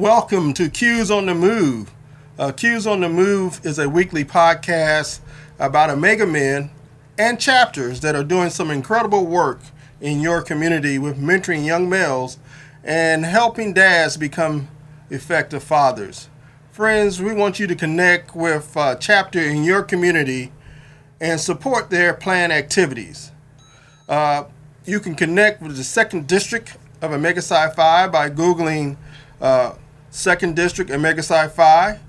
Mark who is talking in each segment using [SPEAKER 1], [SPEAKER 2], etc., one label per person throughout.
[SPEAKER 1] Welcome to Q's on the Move. Q's on the Move is a weekly podcast about Omega men and chapters that are doing some incredible work in your community with mentoring young males and helping dads become effective fathers. Friends, we want you to connect with a chapter in your community and support their planned activities. You can connect with the 2nd District of Omega Psi Phi by Googling 2nd District Omega Psi Phi.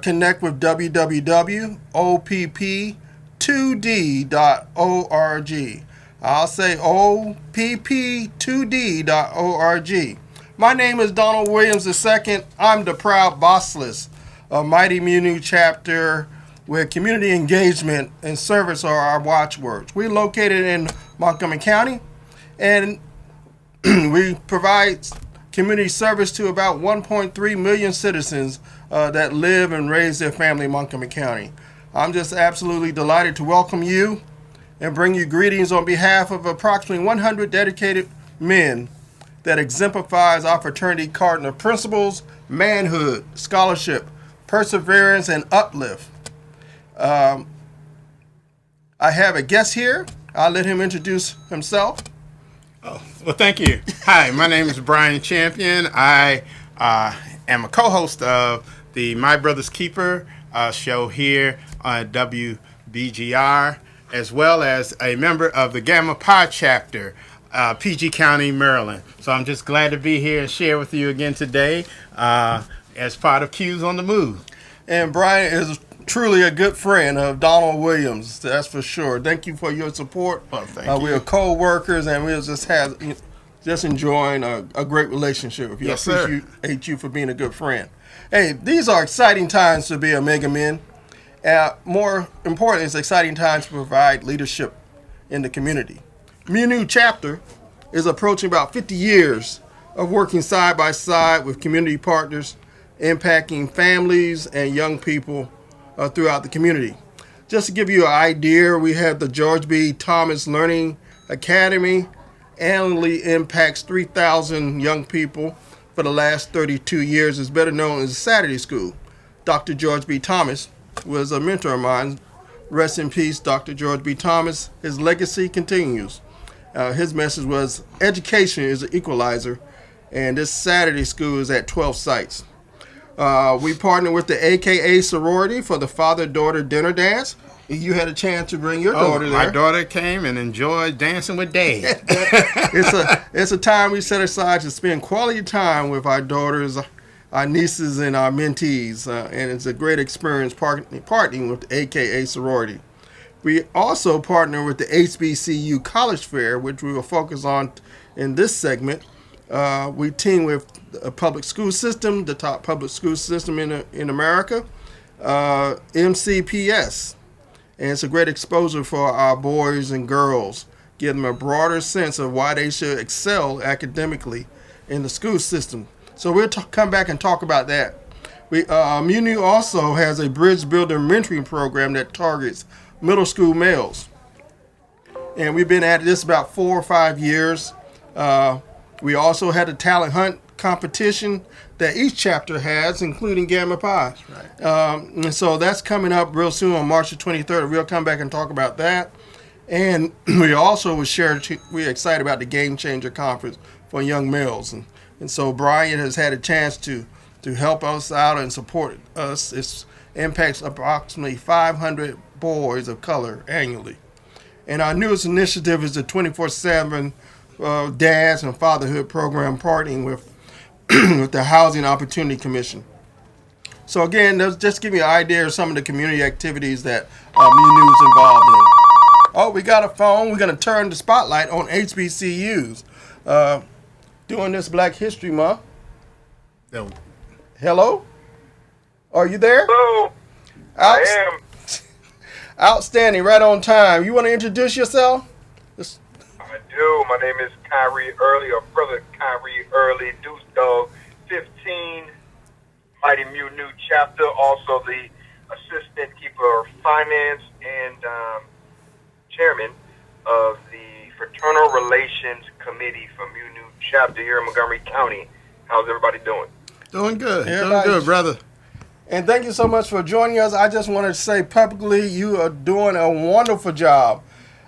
[SPEAKER 1] Connect with www.opp2d.org. I'll say opp2d.org. My name is Donald Williams II. I'm the proud bossless of Mighty Munu chapter, where community engagement and service are our watchwords. We're located in Montgomery County, and we provide community service to about 1.3 million citizens that live and raise their family in Montgomery County. I'm just absolutely delighted to welcome you and bring you greetings on behalf of approximately 100 dedicated men that exemplifies our fraternity cardinal principles: manhood, scholarship, perseverance, and uplift. I have a guest here. I'll let him introduce himself.
[SPEAKER 2] Oh, well, thank you. Hi, my name is Bryan Champion. I am a co-host of the My Brother's Keeper show here on WBGR, as well as a member of the Gamma Pi chapter, PG County, Maryland. So I'm just glad to be here and share with you again today as part of Q's on the Move.
[SPEAKER 1] And Bryan is truly a good friend of Donald Williams, that's for sure. Thank you for your support.
[SPEAKER 2] Well, thank you.
[SPEAKER 1] We are co-workers, and we're just enjoying a great relationship with you.
[SPEAKER 2] Yes,
[SPEAKER 1] I appreciate you for being a good friend. Hey, these are exciting times to be Omega men. More important, it's exciting times to provide leadership in the community. Munu chapter is approaching about 50 years of working side by side with community partners, impacting families and young people throughout the community. Just to give you an idea, we have the George B. Thomas Learning Academy, annually impacts 3,000 young people for the last 32 years. It's better known as Saturday School. Dr. George B. Thomas was a mentor of mine. Rest in peace, Dr. George B. Thomas. His legacy continues. His message was, education is an equalizer, and this Saturday School is at 12 sites. We partnered with the AKA sorority for the father-daughter dinner dance. You had a chance to bring your daughter there.
[SPEAKER 2] My daughter came and enjoyed dancing with Dad.
[SPEAKER 1] It's a time we set aside to spend quality time with our daughters, our nieces, and our mentees, and it's a great experience partnering with the AKA sorority. We also partner with the HBCU College Fair, which we will focus on in this segment. We team with a public school system, the top public school system in America, MCPS. And it's a great exposure for our boys and girls, give them a broader sense of why they should excel academically in the school system. So we'll come back and talk about that. Munu also has a Bridge Builder mentoring program that targets middle school males. And we've been at this about 4 or 5 years. We also had a talent hunt competition that each chapter has, including Gamma Pi.
[SPEAKER 2] Right.
[SPEAKER 1] And so that's coming up real soon on March the 23rd. We'll come back and talk about that. And we also we're excited about the Game Changer Conference for young males. And so Bryan has had a chance to help us out and support us. It impacts approximately 500 boys of color annually. And our newest initiative is the 24/7 Dads and Fatherhood program, partnering with with the Housing Opportunity Commission. So again, just give you an idea of some of the community activities that Munu is involved in. Oh, we got a phone. We're going to turn the spotlight on HBCUs. Doing this Black History Month.
[SPEAKER 2] No.
[SPEAKER 1] Hello? Are you there?
[SPEAKER 3] Hello. I am.
[SPEAKER 1] Outstanding, right on time. You want to introduce yourself?
[SPEAKER 3] I do. My name is Kyrie Early, or Brother Kyrie Early, Deuce Dog 15, Mighty Munu chapter, also the Assistant Keeper of Finance and Chairman of the Fraternal Relations Committee for Munu chapter here in Montgomery County. How's everybody doing?
[SPEAKER 2] Doing good.
[SPEAKER 1] Everybody-
[SPEAKER 2] Doing good, brother.
[SPEAKER 1] And thank you so much for joining us. I just want to say publicly, you are doing a wonderful job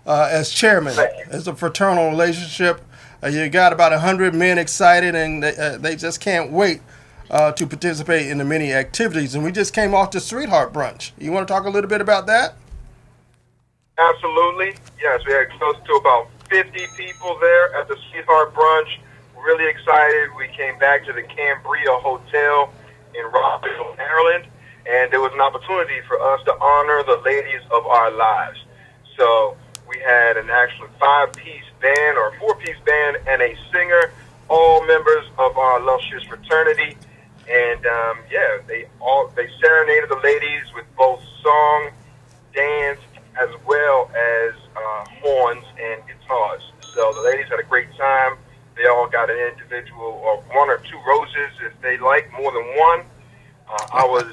[SPEAKER 1] as chairman.
[SPEAKER 3] Thank you.
[SPEAKER 1] It's a fraternal relationship. You got about 100 men excited, and they just can't wait to participate in the many activities. And we just came off the Sweetheart Brunch. You want to talk a little bit about that?
[SPEAKER 3] Absolutely. Yes, we had close to about 50 people there at the Sweetheart Brunch. Really excited. We came back to the Cambria Hotel in Rockville, Maryland, and there was an opportunity for us to honor the ladies of our lives. So we had an actual 5-piece band or 4-piece band and a singer, all members of our illustrious fraternity. And they serenaded the ladies with both song, dance, as well as horns and guitars. So the ladies had a great time. They all got an individual or 1 or 2 roses if they like more than one. It was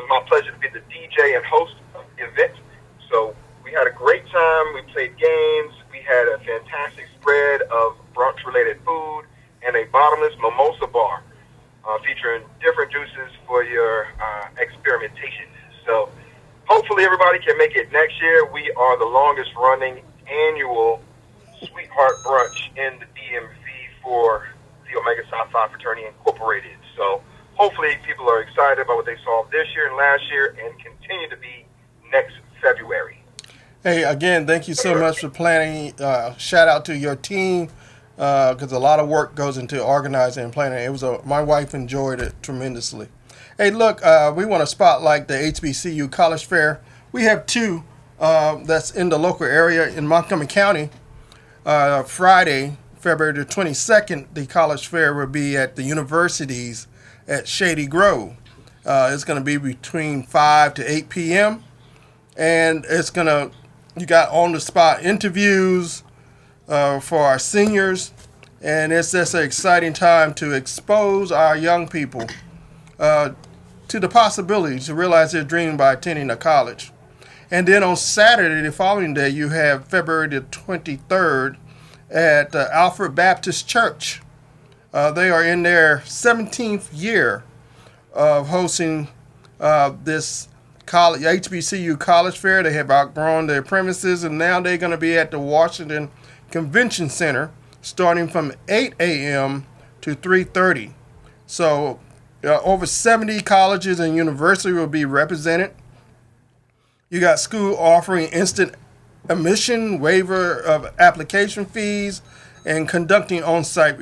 [SPEAKER 3] my pleasure to be the DJ and host of the event. So we had a great time. We played games. We had a fantastic spread of brunch-related food and a bottomless mimosa bar featuring different juices for your experimentation. So hopefully everybody can make it next year. We are the longest-running annual Sweetheart Brunch in the DMV for the Omega Psi Phi Fraternity Incorporated. So hopefully people are excited about what they saw this year and last year and continue to be next February.
[SPEAKER 1] Hey, again, thank you so much for planning. Shout out to your team because a lot of work goes into organizing and planning. My wife enjoyed it tremendously. Hey, look, we want to spotlight the HBCU College Fair. We have 2 that's in the local area in Montgomery County. Friday, February the 22nd, the College Fair will be at the universities at Shady Grove. It's going to be between 5 to 8 p.m. And you got on-the-spot interviews for our seniors. And it's just an exciting time to expose our young people to the possibility to realize their dream by attending a college. And then on Saturday, the following day, you have February the 23rd at Alfred Baptist Church. They are in their 17th year of hosting this college HBCU College Fair. They have outgrown their premises, and now they're going to be at the Washington Convention Center starting from 8 a.m. to 3:30. So over 70 colleges and universities will be represented. You got school offering instant admission, waiver of application fees, and conducting on-site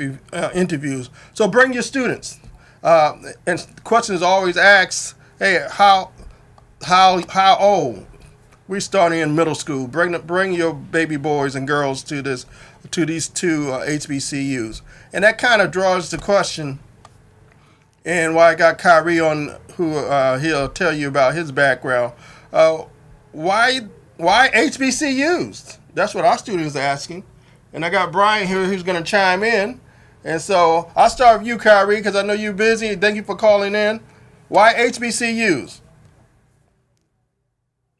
[SPEAKER 1] interviews. So bring your students. And the question is always asked, hey, how old? We're starting in middle school. Bring your baby boys and girls to these 2 HBCUs. And that kind of draws the question, and why I got Kyrie on, who he'll tell you about his background. Why HBCUs? That's what our students are asking. And I got Bryan here who's going to chime in. And so I'll start with you, Kyrie, because I know you're busy. Thank you for calling in. Why HBCUs?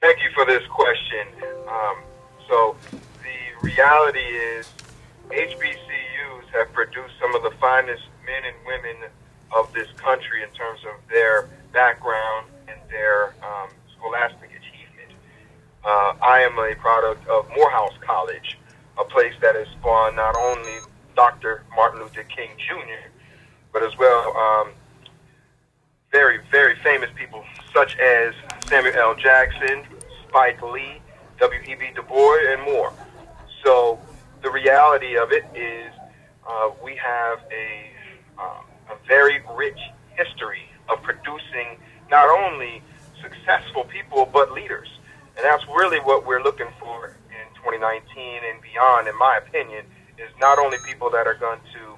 [SPEAKER 3] Thank you for this question. So the reality is HBCUs have produced some of the finest men and women of this country in terms of their background and their scholastic achievement. I am a product of Morehouse College, a place that has spawned not only Dr. Martin Luther King Jr., but as well very, very famous people such as Samuel L. Jackson, Spike Lee, W.E.B. Du Bois, and more. So the reality of it is we have a very rich history of producing not only successful people, but leaders. And that's really what we're looking for in 2019 and beyond, in my opinion, is not only people that are going to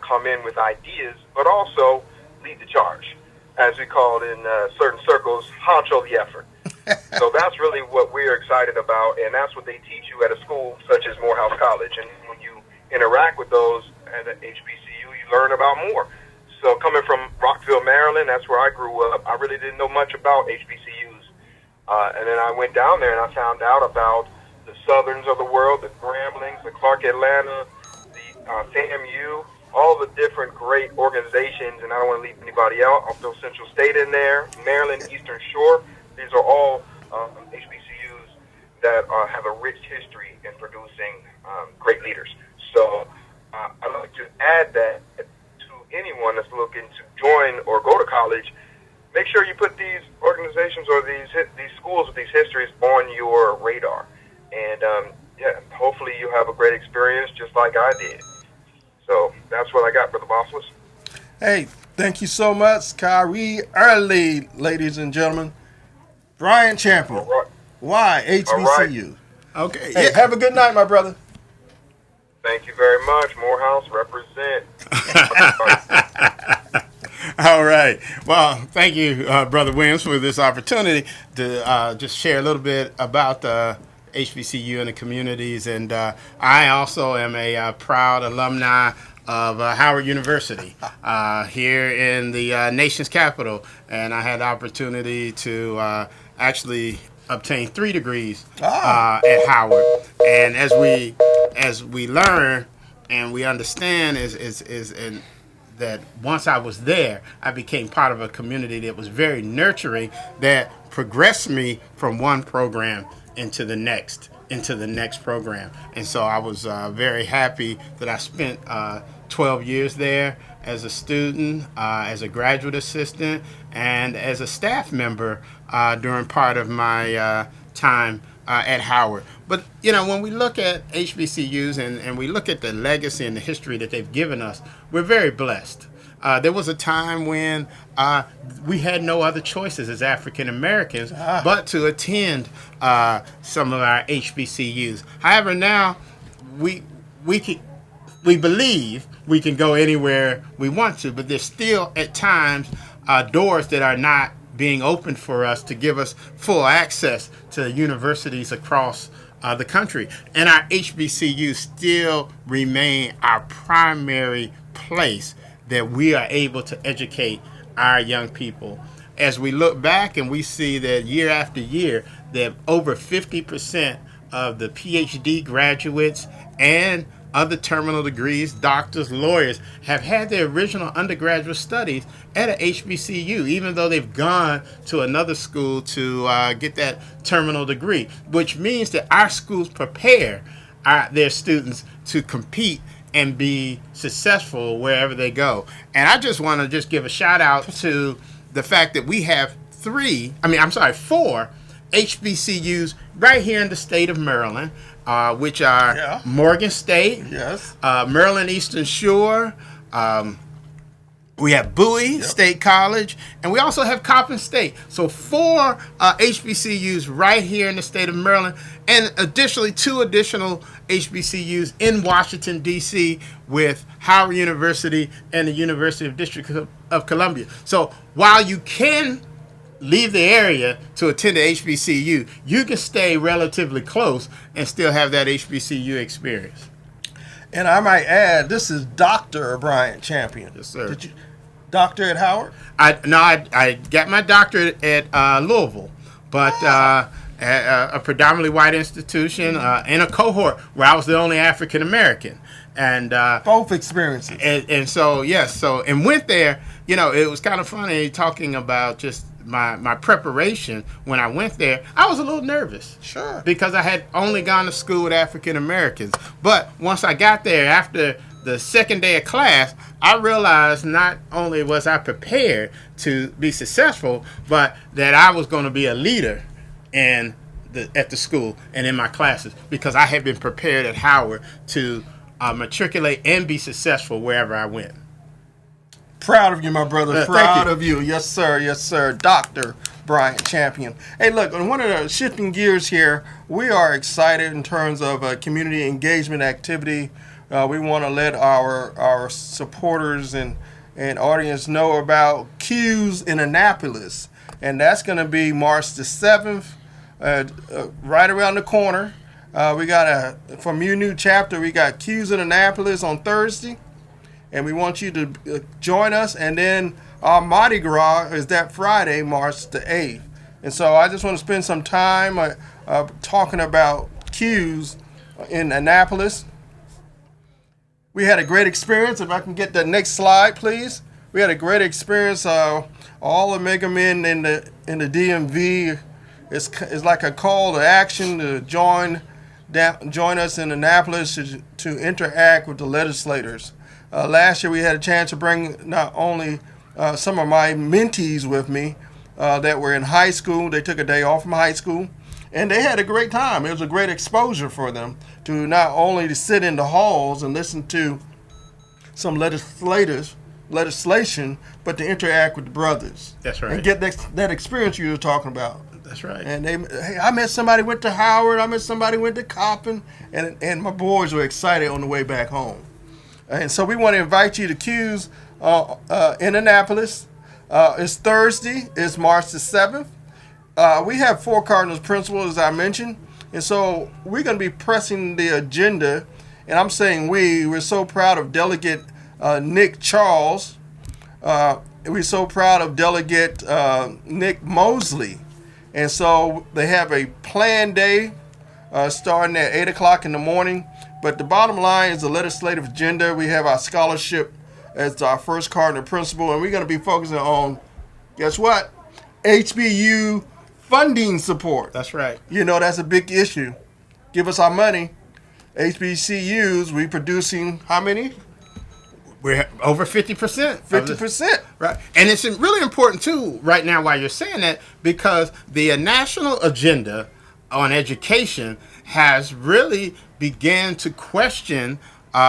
[SPEAKER 3] come in with ideas, but also lead the charge. As we call it in certain circles, honcho the effort. So that's really what we're excited about, and that's what they teach you at a school such as Morehouse College. And when you interact with those at an HBCU, you learn about more. So coming from Rockville, Maryland, that's where I grew up, I really didn't know much about HBCUs. And then I went down there and I found out about the Southerns of the world, the Gramblings, the Clark Atlanta, the FAMU, all the different great organizations, and I don't want to leave anybody out. I'll throw Central State in there, Maryland, Eastern Shore. These are all HBCUs that have a rich history in producing great leaders. So I'd like to add that to anyone that's looking to join or go to college, make sure you put these organizations or these schools with these histories on your radar. And hopefully you have a great experience just like I did. So that's what I got, Brother Bosseless.
[SPEAKER 1] Hey, thank you so much, Kyrie Early, ladies and gentlemen. Bryan Champion.
[SPEAKER 3] All right.
[SPEAKER 1] Why HBCU?
[SPEAKER 2] Right. Okay.
[SPEAKER 1] Hey, have a good night, my brother.
[SPEAKER 3] Thank you very much. Morehouse, represent.
[SPEAKER 2] All right. Well, thank you, Brother Williams, for this opportunity to just share a little bit about HBCU and the communities. And I also am a proud alumni of Howard University here in the nation's capital. And I had the opportunity to actually obtain 3 degrees at Howard. And as we learn and we understand is that once I was there, I became part of a community that was very nurturing, that progressed me from one program into the next program. And so I was very happy that I spent 12 years there as a student, as a graduate assistant, and as a staff member during part of my time at Howard. But, when we look at HBCUs and we look at the legacy and the history that they've given us, we're very blessed. There was a time when we had no other choices as African Americans but to attend some of our HBCUs. However, now we believe we can go anywhere we want to, but there's still at times doors that are not being opened for us to give us full access to universities across the country. And our HBCUs still remain our primary place that we are able to educate our young people. As we look back and we see that year after year, that over 50% of the PhD graduates and other terminal degrees, doctors, lawyers, have had their original undergraduate studies at a HBCU, even though they've gone to another school to get that terminal degree, which means that our schools prepare their students to compete and be successful wherever they go. And I just want to give a shout out to the fact that we have 4 HBCUs right here in the state of Maryland, which are Morgan State, Maryland Eastern Shore, we have Bowie State College, and we also have Coppin State. So 4 HBCUs right here in the state of Maryland, and additionally 2 additional HBCUs in Washington, D.C. with Howard University and the University of District of Columbia. So while you can leave the area to attend a HBCU, you can stay relatively close and still have that HBCU experience.
[SPEAKER 1] And I might add, this is Dr. Bryan Champion.
[SPEAKER 2] Yes, sir.
[SPEAKER 1] Did you doctor at Howard?
[SPEAKER 2] I got my doctorate at Louisville, but at a predominantly white institution in a cohort where I was the only African American. And
[SPEAKER 1] both experiences.
[SPEAKER 2] And so, yes, and went there, it was kind of funny talking about just my preparation when I went there. I was a little nervous.
[SPEAKER 1] Sure.
[SPEAKER 2] Because I had only gone to school with African Americans. But once I got there, after the second day of class, I realized not only was I prepared to be successful, but that I was going to be a leader at the school and in my classes, because I had been prepared at Howard to matriculate and be successful wherever I went.
[SPEAKER 1] Proud of you, my brother. Proud of you. Yes, sir. Yes, sir. Dr. Bryan Champion. Hey, look, on one of the shifting gears here, we are excited in terms of community engagement activity. We want to let our supporters and audience know about Q's in Annapolis. And that's going to be March the 7th, right around the corner. We got from New Chapter, we got Q's in Annapolis on Thursday. And we want you to join us. And then our Mardi Gras is that Friday, March the 8th. And so I just want to spend some time talking about Q's in Annapolis. We had a great experience. If I can get the next slide, please. We had a great experience. All the Mega Men in the DMV. It's like a call to action to join us in Annapolis to interact with the legislators. Last year we had a chance to bring not only some of my mentees with me that were in high school. They took a day off from high school, and they had a great time. It was a great exposure for them to not only to sit in the halls and listen to some legislation, but to interact with the brothers.
[SPEAKER 2] That's right.
[SPEAKER 1] And get that experience you were talking about.
[SPEAKER 2] That's right.
[SPEAKER 1] And I met somebody went to Howard. I met somebody went to Coppin, and my boys were excited on the way back home. And so we want to invite you to Q's in Annapolis. It's Thursday. It's March the 7th. We have 4 Cardinals principals, as I mentioned, and so we're going to be pressing the agenda. And I'm saying we're so proud of Delegate Nick Charles. We're so proud of Delegate Nick Mosley. And so they have a planned day starting at 8 o'clock in the morning. But the bottom line is the legislative agenda. We have our scholarship as our first cardinal principle, and we're going to be focusing on, guess what? HBU funding support.
[SPEAKER 2] That's right.
[SPEAKER 1] You know, that's a big issue. Give us our money. HBCUs, we producing how many?
[SPEAKER 2] We're over 50%.
[SPEAKER 1] 50%.
[SPEAKER 2] Right. And it's really important, too, right now, while you're saying that, because the national agenda on education has really began to question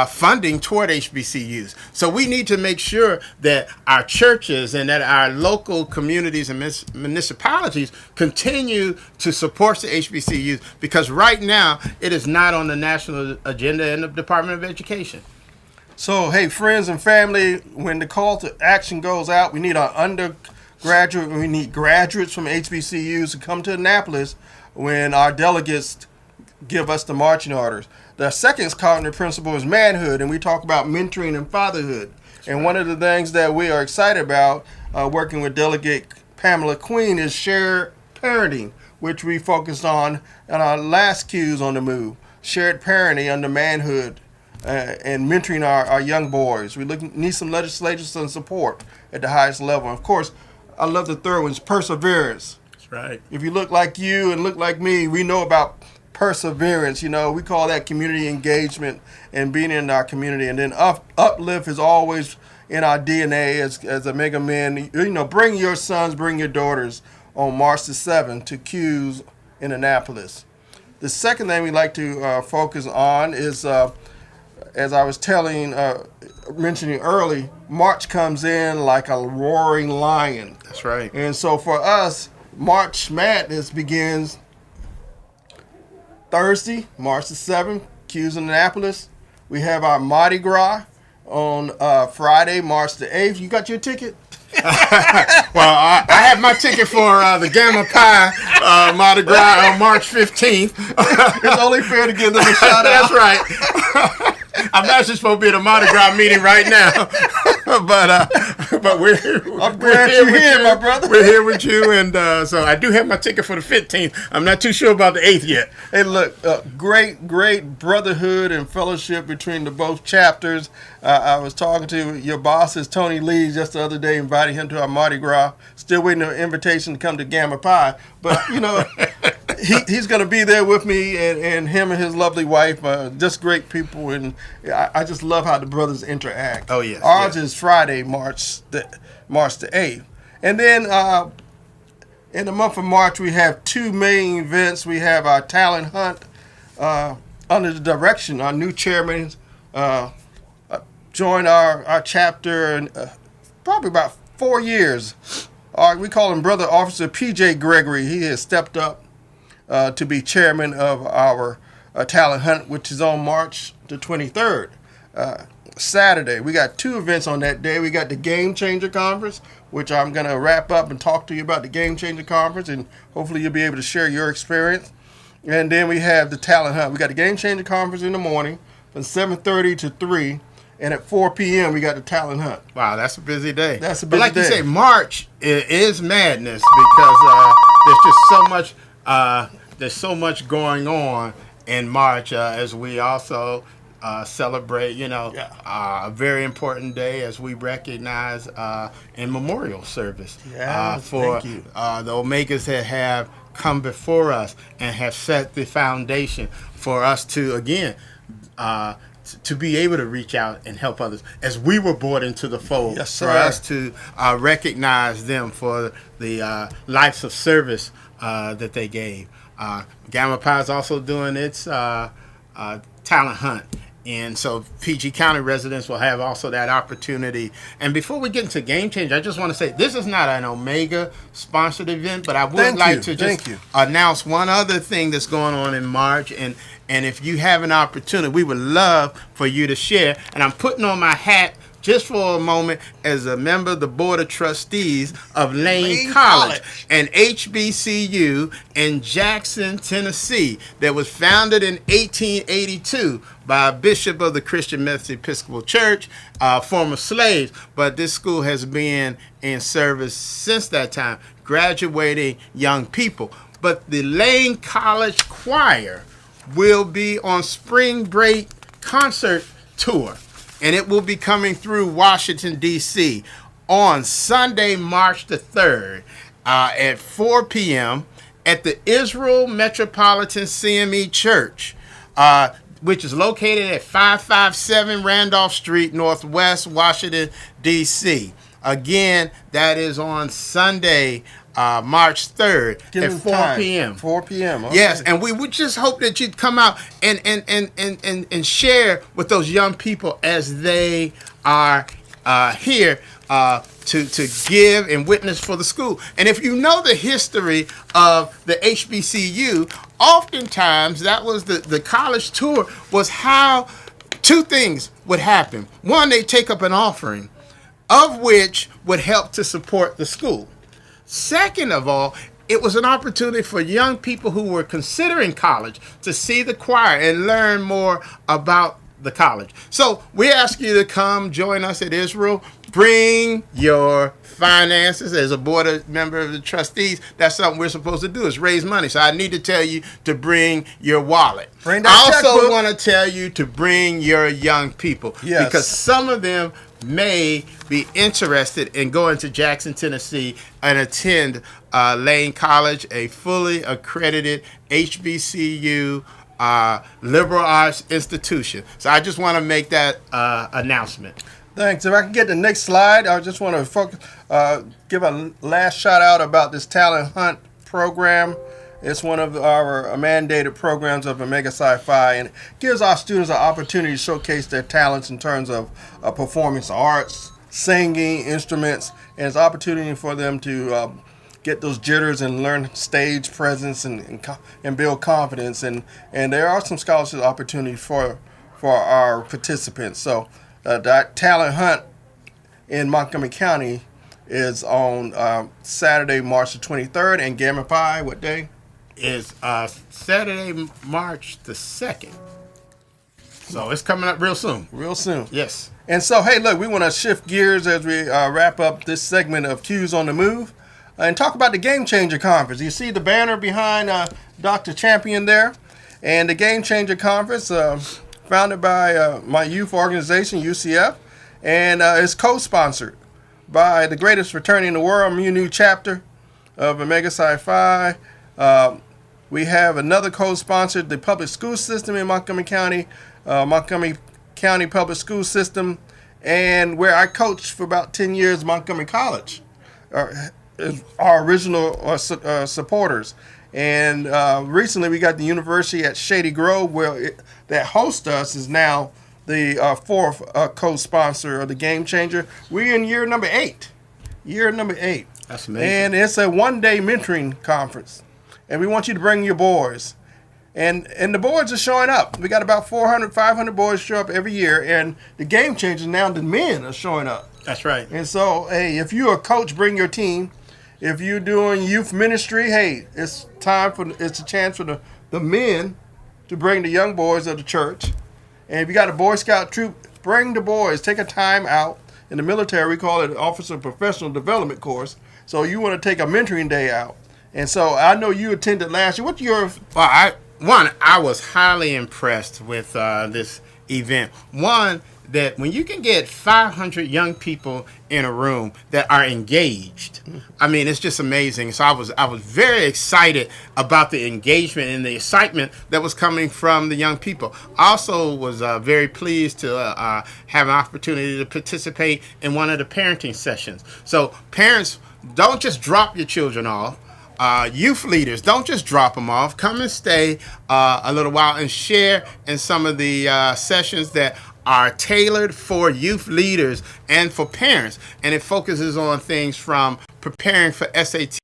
[SPEAKER 2] funding toward HBCUs. So we need to make sure that our churches and that our local communities and municipalities continue to support the HBCUs, because right now it is not on the national agenda in the Department of Education.
[SPEAKER 1] So, hey, friends and family, when the call to action goes out, we need our undergraduate, we need graduates from HBCUs to come to Annapolis when our delegates give us the marching orders. The second cardinal principle is manhood, and we talk about mentoring and fatherhood. And one of the things that we are excited about working with Delegate Pamela Queen is shared parenting, which we focused on in our last Q's on the Move. Shared parenting under manhood and mentoring our young boys. We need some legislation and support at the highest level. Of course, I love the third one, is perseverance.
[SPEAKER 2] That's right.
[SPEAKER 1] If you look like you and look like me, we know about perseverance. You know, we call that community engagement and being in our community. And then uplift is always in our DNA as a Mega Men. You know, bring your sons, bring your daughters on March the 7th to Q's in Annapolis. The second thing we like to focus on is, as I was mentioning early, March comes in like a roaring lion.
[SPEAKER 2] That's right.
[SPEAKER 1] And so for us, March Madness begins Thursday, March the 7th, Q's in Annapolis. We have our Mardi Gras on Friday, March the 8th. You got your ticket?
[SPEAKER 2] Well, I have my ticket for the Gamma Pi Mardi Gras on March 15th.
[SPEAKER 1] It's only fair to give them a shout out.
[SPEAKER 2] That's right. I'm actually supposed to be at a Mardi Gras meeting right now, but we're here.
[SPEAKER 1] I'm glad you're here, my brother.
[SPEAKER 2] We're here with you, and so I do have my ticket for the 15th. I'm not too sure about the 8th yet.
[SPEAKER 1] Hey, look, great brotherhood and fellowship between the both chapters. I was talking to your bosses, Tony Lee, just the other day, inviting him to our Mardi Gras. Still waiting for an invitation to come to Gamma Pi, but you know. He's going to be there with me, and him and his lovely wife, just great people, and I just love how the brothers interact.
[SPEAKER 2] Oh, yes.
[SPEAKER 1] Ours is Friday, March the 8th. And then in the month of March, we have 2 main events. We have our talent hunt under the direction. Our new chairman joined our chapter in probably about 4 years. We call him Brother Officer P.J. Gregory. He has stepped up to be chairman of our talent hunt, which is on March the 23rd, Saturday. We got 2 events on that day. We got the Game Changer Conference, which I'm going to wrap up and talk to you about the Game Changer Conference, and hopefully you'll be able to share your experience. And then we have the talent hunt. We got the Game Changer Conference in the morning from 7:30 to 3, and at 4 p.m. we got the talent hunt.
[SPEAKER 2] Wow, that's a busy day.
[SPEAKER 1] That's a busy day.
[SPEAKER 2] But like you say, March is madness because there's just so much. There's so much going on in March, as we also celebrate, a very important day as we recognize in memorial service for the Omegas that have come before us and have set the foundation for us to, again, to be able to reach out and help others as we were brought into the fold.
[SPEAKER 1] Yes, sir.
[SPEAKER 2] For us to recognize them for the lives of service that they gave. Gamma Pi is also doing its talent hunt. And so PG County residents will have also that opportunity. And before we get into Game Changer, I just want to say this is not an Omega sponsored event, but I would like to just announce one other thing that's going on in March. And if you have an opportunity, we would love for you to share. And I'm putting on my hat just for a moment as a member of the Board of Trustees of Lane College, an HBCU in Jackson, Tennessee, that was founded in 1882 by a bishop of the Christian Methodist Episcopal Church, former slaves. But this school has been in service since that time, graduating young people. But the Lane College Choir will be on spring break concert tour. And it will be coming through Washington, D.C. on Sunday, March the 3rd at 4 p.m. at the Israel Metropolitan CME Church, which is located at 557 Randolph Street, Northwest Washington, D.C. Again, that is on Sunday, March 3rd at 4 p.m.
[SPEAKER 1] 4 p.m. Okay.
[SPEAKER 2] Yes, and we would just hope that you'd come out and share with those young people as they are here to give and witness for the school. And if you know the history of the HBCU, oftentimes that was the college tour was how two things would happen. One, they take up an offering, of which would help to support the school. Second of all, it was an opportunity for young people who were considering college to see the choir and learn more about the college. So we ask you to come join us at Israel. Bring your finances. As a board member of the trustees, that's something we're supposed to do, is raise money. So I need to tell you to bring your wallet.
[SPEAKER 1] Bring that
[SPEAKER 2] I also
[SPEAKER 1] checkbook.
[SPEAKER 2] want to tell you to bring your young people.
[SPEAKER 1] Yes.
[SPEAKER 2] Because some of them may be interested in going to Jackson, Tennessee and attend Lane College, a fully accredited HBCU liberal arts institution. So I just want to make that announcement.
[SPEAKER 1] Thanks. If I can get the next slide, I just want to focus, give a last shout out about this talent hunt program. It's one of our mandated programs of Omega Psi-Phi, and it gives our students an opportunity to showcase their talents in terms of performance arts, singing, instruments, and it's an opportunity for them to get those jitters and learn stage presence and build confidence. And there are some scholarship opportunities for our participants. So that talent hunt in Montgomery County is on Saturday, March the 23rd, and Gamma Pi, what day?
[SPEAKER 2] Is Saturday, March the 2nd. So it's coming up real soon.
[SPEAKER 1] Real soon.
[SPEAKER 2] Yes.
[SPEAKER 1] And so, hey, look, we want to shift gears as we wrap up this segment of Q's on the Move and talk about the Game Changer Conference. You see the banner behind Dr. Champion there. And the Game Changer Conference, founded by my youth organization, UCF, and is co-sponsored by the greatest fraternity in the world, Mu Nu chapter of Omega Psi-Phi. We have another co-sponsor, the public school system in Montgomery County Public School System, and where I coached for about 10 years, Montgomery College, our original supporters. And recently we got the university at Shady Grove, that hosts us, is now the fourth co-sponsor of the Game Changer. We're in year number 8.
[SPEAKER 2] That's amazing.
[SPEAKER 1] And it's a one-day mentoring conference. And we want you to bring your boys. And the boys are showing up. We got about 400, 500 boys show up every year. And the Game Changers now, the men are showing up.
[SPEAKER 2] That's right.
[SPEAKER 1] And so, hey, if you're a coach, bring your team. If you're doing youth ministry, hey, it's a chance for the men to bring the young boys of the church. And if you got a Boy Scout troop, bring the boys. Take a time out. In the military, we call it an Officer Professional Development course. So you want to take a mentoring day out. And so I know you attended last year. What's your...
[SPEAKER 2] Well, one, I was highly impressed with this event. One, that when you can get 500 young people in a room that are engaged, I mean, it's just amazing. So I was very excited about the engagement and the excitement that was coming from the young people. Also was very pleased to have an opportunity to participate in one of the parenting sessions. So parents, don't just drop your children off. Youth leaders, don't just drop them off. Come and stay a little while and share in some of the sessions that are tailored for youth leaders and for parents. And it focuses on things from preparing for SAT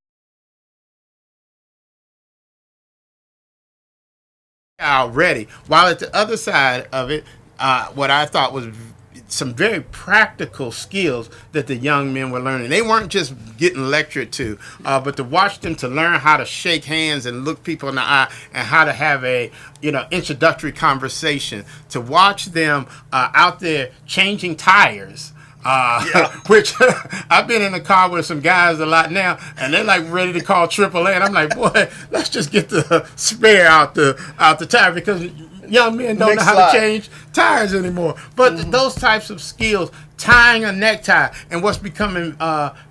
[SPEAKER 2] already. While at the other side of it, what I thought was some very practical skills that the young men were learning. They weren't just getting lectured to, but to watch them to learn how to shake hands and look people in the eye and how to have a introductory conversation. To watch them out there changing tires. Which I've been in the car with some guys a lot now, and they're like ready to call AAA, and I'm like, boy, let's just get the spare out the tire, because young men don't know how to change tires anymore. But those types of skills, tying a necktie, and what's becoming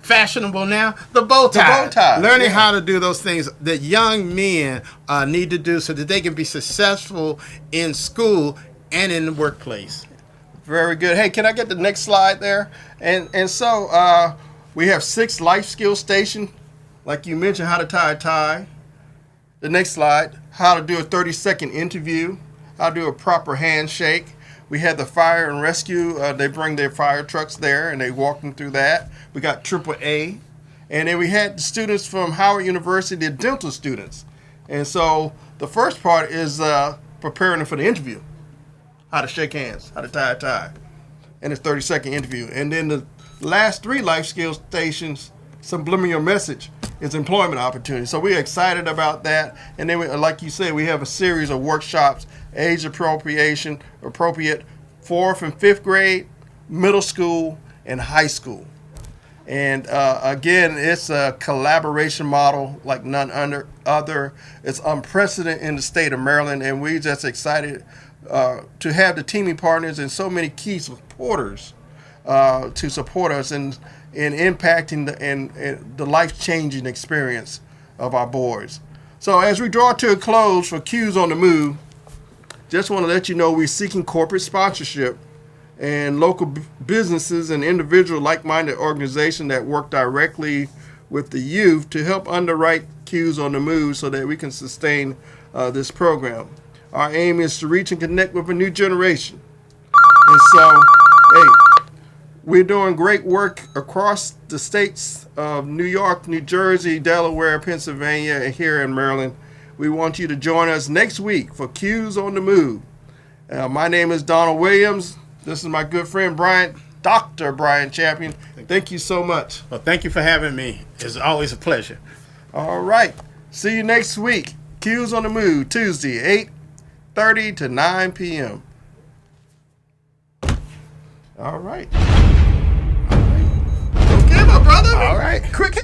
[SPEAKER 2] fashionable now, the bow tie. Learning how to do those things that young men need to do so that they can be successful in school and in the workplace.
[SPEAKER 1] Very good. Hey, can I get the next slide there? And so we have 6 life skill stations. Like you mentioned, how to tie a tie. The next slide, how to do a 30-second interview, how to do a proper handshake. We had the fire and rescue. They bring their fire trucks there, and they walk them through that. We got AAA. And then we had the students from Howard University, the dental students. And so the first part is preparing them for the interview. How to shake hands, how to tie a tie, and it's 30-second interview. And then the last 3 life skill stations, subliminal message, is employment opportunity. So we're excited about that. And then, like you said, we have a series of workshops, age appropriate, 4th and 5th grade, middle school, and high school. And again, it's a collaboration model like none other. It's unprecedented in the state of Maryland, and we're just excited to have the teaming partners and so many key supporters to support us in impacting the life-changing experience of our boys. So as we draw to a close for Q's on the Move, just want to let you know we're seeking corporate sponsorship and local businesses and individual like-minded organizations that work directly with the youth to help underwrite Q's on the Move so that we can sustain this program. Our aim is to reach and connect with a new generation. And so, hey, we're doing great work across the states of New York, New Jersey, Delaware, Pennsylvania, and here in Maryland. We want you to join us next week for Q's on the Move. My name is Donald Williams. This is my good friend Bryan, Dr. Bryan Champion. Thank you so much.
[SPEAKER 2] Well, thank you for having me. It's always a pleasure.
[SPEAKER 1] All right. See you next week. Q's on the Move, Tuesday, 8:30 to 9 p.m. All right. Okay, my brother.
[SPEAKER 2] All right.
[SPEAKER 1] Quick.